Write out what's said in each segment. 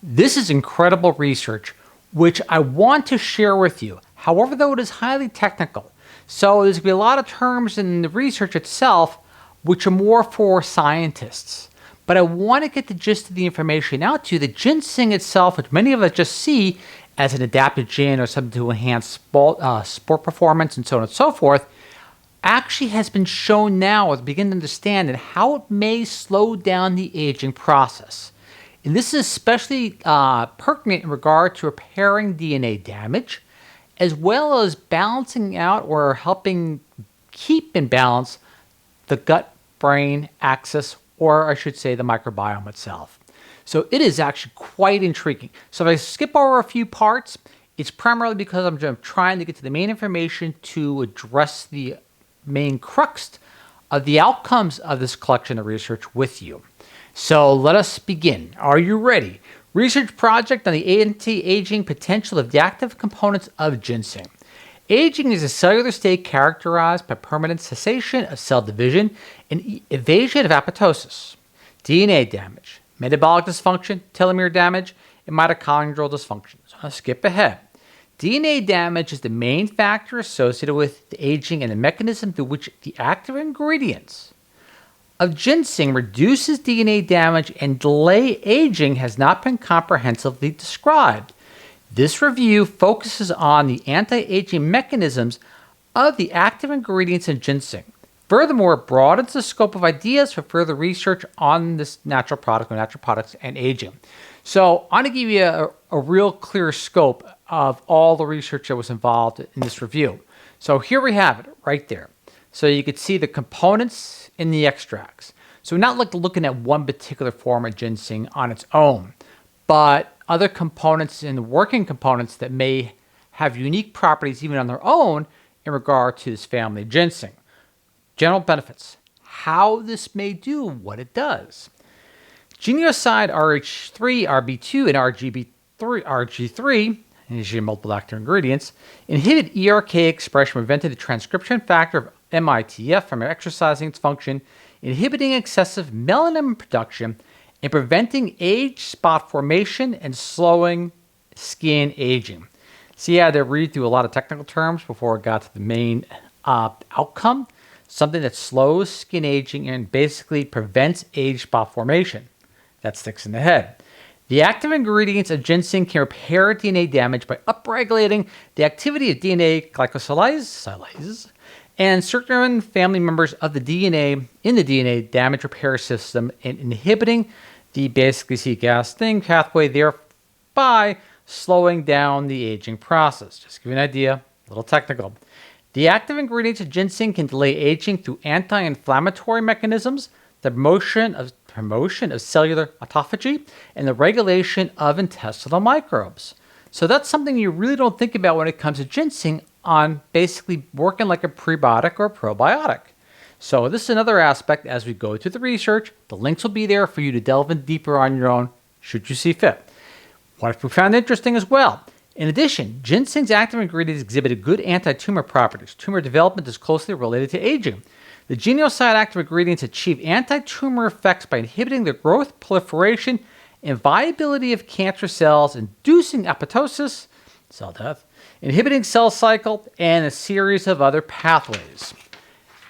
This is incredible research, which I want to share with you. However, though, it is highly technical. So there's going to be a lot of terms in the research itself, which are more for scientists. But I want to get the gist of the information out to you. The ginseng itself, which many of us just see as an adaptogen or something to enhance sport performance and so on and so forth, actually has been shown now, as we begin to understand, and how it may slow down the aging process. And this is especially pertinent in regard to repairing DNA damage, as well as balancing out or helping keep in balance the gut-brain axis, or I should say the microbiome itself. So it is actually quite intriguing. So if I skip over a few parts, it's primarily because I'm just trying to get to the main information to address the main crux of the outcomes of this collection of research with you. So let us begin. Are you ready? Research project on the anti-aging potential of the active components of ginseng. Aging is a cellular state characterized by permanent cessation of cell division and evasion of apoptosis, DNA damage, metabolic dysfunction, telomere damage, and mitochondrial dysfunction. So I'll skip ahead. DNA damage is the main factor associated with the aging and the mechanism through which the active ingredients of ginseng reduces DNA damage and delay aging has not been comprehensively described. This review focuses on the anti-aging mechanisms of the active ingredients in ginseng. Furthermore, it broadens the scope of ideas for further research on this natural product or natural products and aging. So I'm going to give you a real clear scope of all the research that was involved in this review. So here we have it right there. So you can see the components in the extracts. So we're not looking at one particular form of ginseng on its own, but other components and working components that may have unique properties even on their own in regard to this family of ginseng. General benefits. How this may do what it does. Ginsenoside RH3, RB2, and RG3, these are multiple active ingredients, inhibit ERK expression, preventing the transcription factor of MITF from exercising its function, inhibiting excessive melanin production, and preventing age spot formation and slowing skin aging. See, I had to read through a lot of technical terms before I got to the main outcome. Something that slows skin aging and basically prevents age spot formation. That sticks in the head. The active ingredients of ginseng can repair DNA damage by upregulating the activity of DNA glycosylase and certain family members of the DNA in the DNA damage repair system and inhibiting the basically C-gas thing pathway, thereby slowing down the aging process. Just to give you an idea, a little technical. The active ingredients of ginseng can delay aging through anti-inflammatory mechanisms, the promotion of cellular autophagy, and the regulation of intestinal microbes. So that's something you really don't think about when it comes to ginseng on basically working like a prebiotic or a probiotic. So this is another aspect as we go through the research. The links will be there for you to delve in deeper on your own, should you see fit. What we found interesting as well. In addition, ginseng's active ingredients exhibited good anti-tumor properties. Tumor development is closely related to aging. The Ginsenoside active ingredients achieve anti-tumor effects by inhibiting the growth, proliferation, and viability of cancer cells, inducing apoptosis, cell death, inhibiting cell cycle, and a series of other pathways.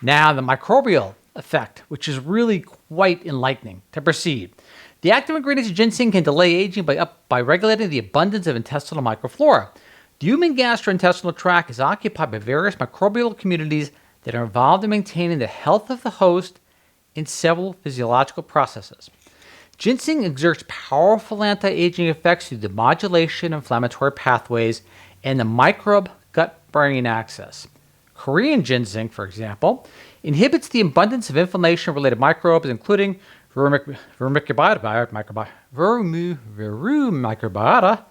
Now, the microbial effect, which is really quite enlightening to perceive. The active ingredients of ginseng can delay aging by regulating the abundance of intestinal microflora. The human gastrointestinal tract is occupied by various microbial communities that are involved in maintaining the health of the host in several physiological processes. Ginseng exerts powerful anti-aging effects through the modulation of inflammatory pathways and the microbe gut-brain axis. Korean ginseng, for example, inhibits the abundance of inflammation-related microbes, including Verumicrobiota,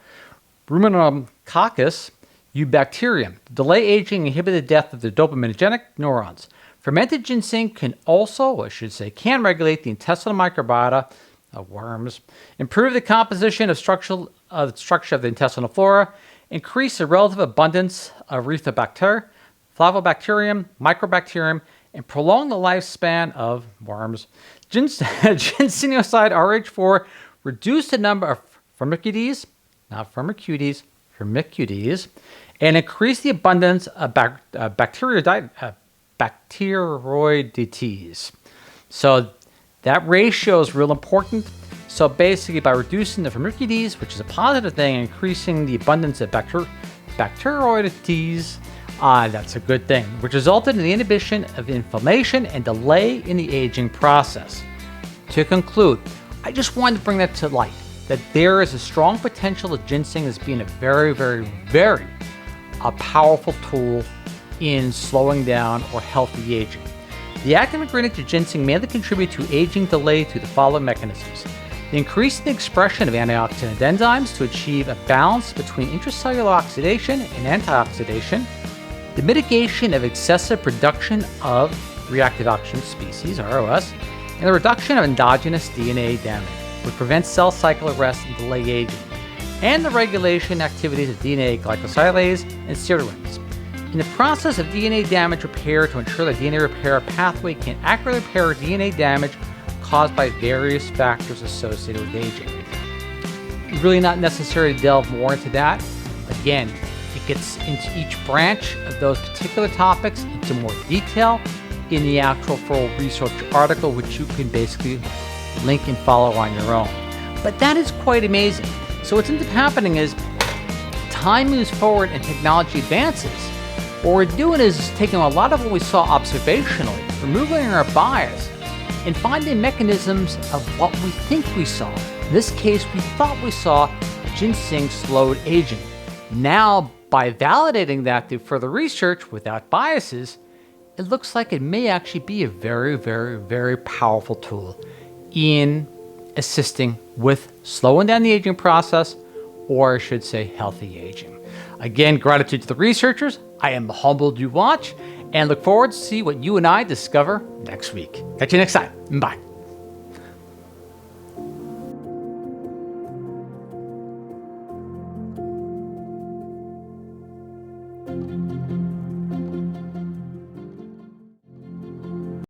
Ruminococcus, Eubacterium. Delay aging and inhibit the death of the dopaminergic neurons. Fermented ginseng can regulate the intestinal microbiota of worms, improve the composition of structure of the intestinal flora, increase the relative abundance of Rizobacter, Flavobacterium, Microbacterium, and prolong the lifespan of worms. Ginsenoside RH4 reduced the number of Firmicutes, not Firmicutes, Firmicutes, and increase the abundance of bacteroidetes. So that ratio is real important. So basically, by reducing the Firmicutes, which is a positive thing, increasing the abundance of bacteroidetes, that's a good thing, which resulted in the inhibition of inflammation and delay in the aging process. To conclude, I just wanted to bring that to light, that there is a strong potential of ginseng as being a very, very, very powerful tool in slowing down or healthy aging. The active ingredient to ginseng mainly contribute to aging delay through the following mechanisms: the increase in the expression of antioxidant enzymes to achieve a balance between intracellular oxidation and antioxidation, the mitigation of excessive production of reactive oxygen species, ROS, and the reduction of endogenous DNA damage, which prevents cell cycle arrest and delay aging, and the regulation activities of DNA glycosylase and sirtuins. In the process of DNA damage repair, to ensure that DNA repair pathway can accurately repair DNA damage caused by various factors associated with aging. Really not necessary to delve more into that. Again, it gets into each branch of those particular topics into more detail in the actual full research article, which you can basically link and follow on your own. But that is quite amazing. So what's ends up happening is time moves forward and technology advances. What we're doing is taking a lot of what we saw observationally, removing our bias, and finding mechanisms of what we think we saw. In this case, we thought we saw ginseng slowed aging. Now, by validating that through further research without biases, it looks like it may actually be a very, very, very powerful tool in assisting with slowing down the aging process, or I should say healthy aging. Again, gratitude to the researchers. I am humbled you watch and look forward to see what you and I discover next week. Catch you next time. Bye.